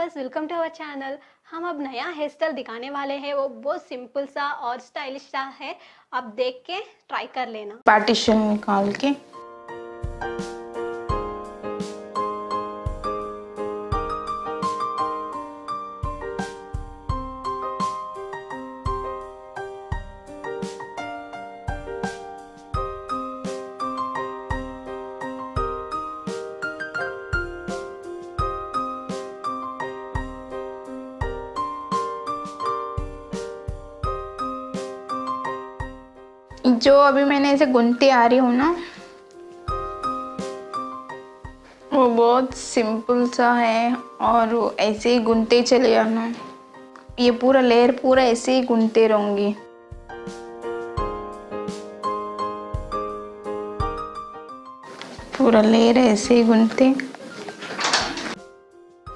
Viewers, welcome to our channel. हम अब नया हेयर स्टाइल दिखाने वाले हैं। वो बहुत सिंपल सा और स्टाइलिश सा है। आप देख के ट्राई कर लेना। पार्टीशन निकाल के जो अभी मैंने ऐसे गुनती आ रही हूँ ना, वो बहुत सिंपल सा है और वो ऐसे ही गुनते चले जाना। ये पूरा लेयर पूरा ऐसे ही गुनते रहूंगी। पूरा लेयर ऐसे ही गुनते,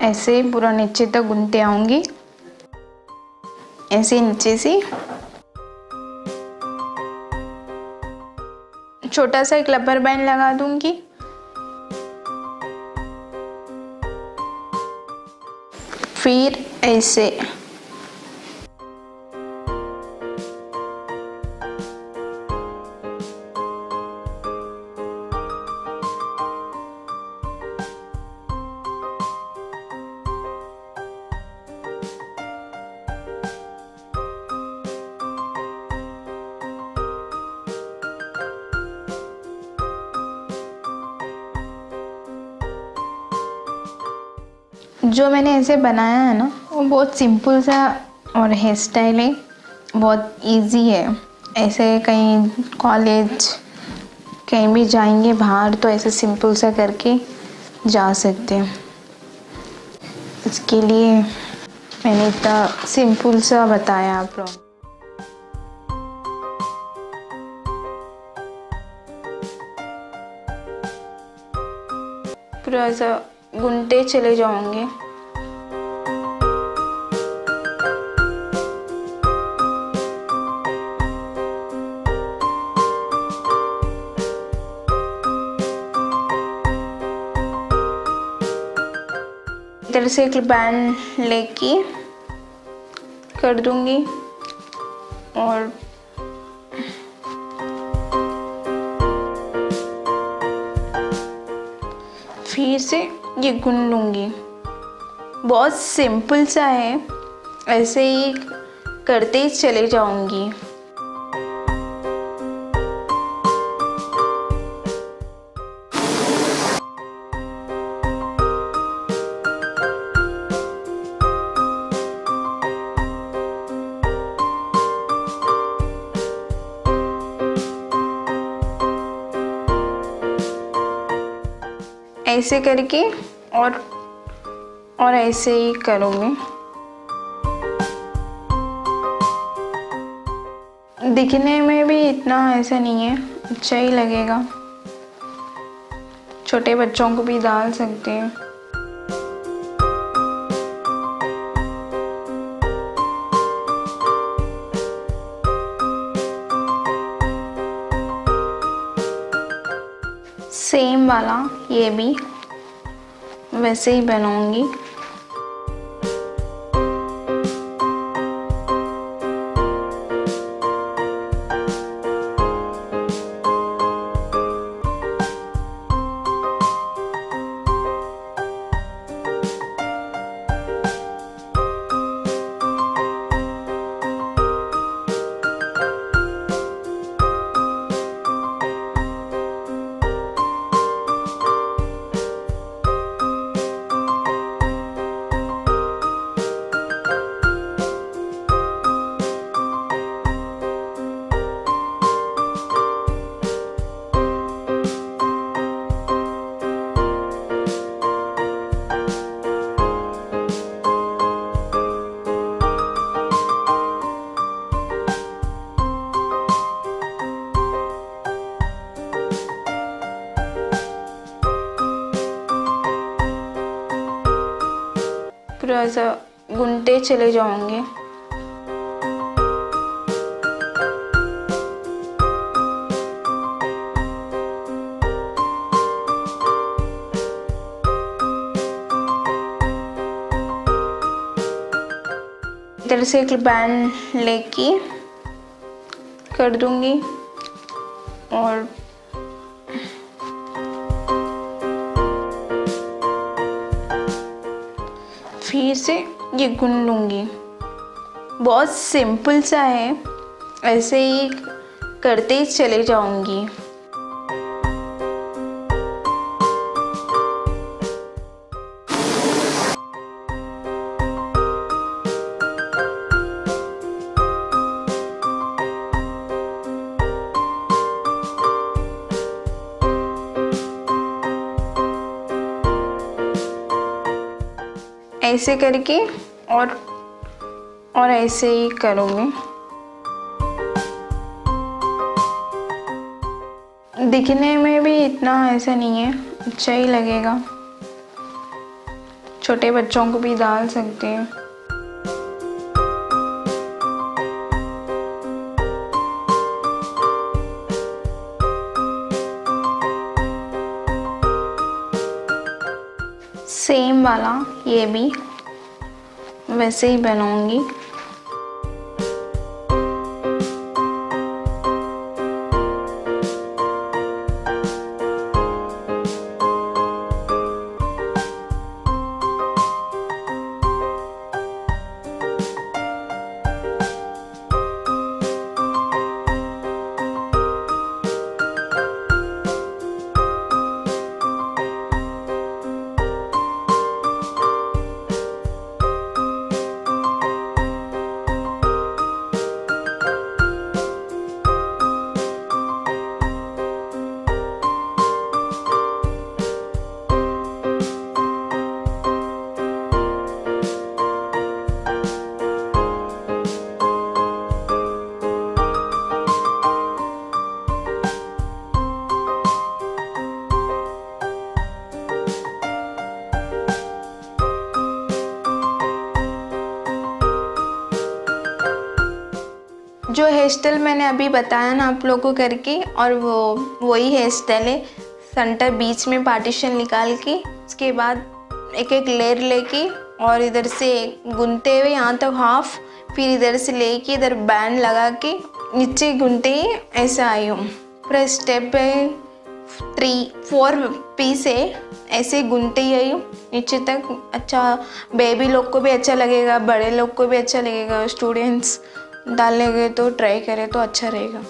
ऐसे ही पूरा नीचे तक गुनते आऊंगी। ऐसे नीचे से छोटा सा एक रबर बैंड लगा दूंगी। फिर ऐसे जो मैंने ऐसे बनाया है ना, वो बहुत सिंपल सा और हेयर स्टाइल है, बहुत इजी है। ऐसे कहीं कॉलेज कहीं भी जाएंगे बाहर तो ऐसे सिंपल सा करके जा सकते हैं। इसके लिए मैंने इतना सिंपल सा बताया आप लोग। पूरा ऐसा गुनते चले जाओगे। इधर से एक बैंड लेके कर दूंगी और फिर से ये गुन लूंगी। बहुत सिंपल सा है, ऐसे ही करते ही चले जाऊंगी। ऐसे करके और ऐसे ही करूँगी। दिखने में भी इतना ऐसा नहीं है, अच्छा ही लगेगा। छोटे बच्चों को भी डाल सकते हैं। सेम वाला ये भी वैसे ही बनाऊंगी। पूरा ऐसा गुनते चले जाओगे। इधर से एक बैंड लेके कर दूंगी और फिर से ये गुन लूँगी। बहुत सिंपल सा है, ऐसे ही करते ही चले जाऊंगी। ऐसे करके और ऐसे ही करूँगी। दिखने में भी इतना ऐसा नहीं है, अच्छा ही लगेगा। छोटे बच्चों को भी डाल सकते हैं। सेम वाला ये भी वैसे ही बनाऊंगी। जो हेयर स्टाइल मैंने अभी बताया ना आप लोगों को करके, और वही हेयर स्टाइल है। सेंटर बीच में पार्टीशन निकाल के उसके बाद एक एक लेयर लेके और इधर से गुनते हुए यहाँ तक हाफ, फिर इधर से लेके इधर बैंड लगा के नीचे गुनते ही ऐसा आई हूँ। पूरा स्टेप है 3-4 पीस है, ऐसे गुनते ही आई हूँ नीचे तक। अच्छा, बेबी लोग को भी अच्छा लगेगा, बड़े लोग को भी अच्छा लगेगा, स्टूडेंट्स डालेंगे तो ट्राई करें तो अच्छा रहेगा।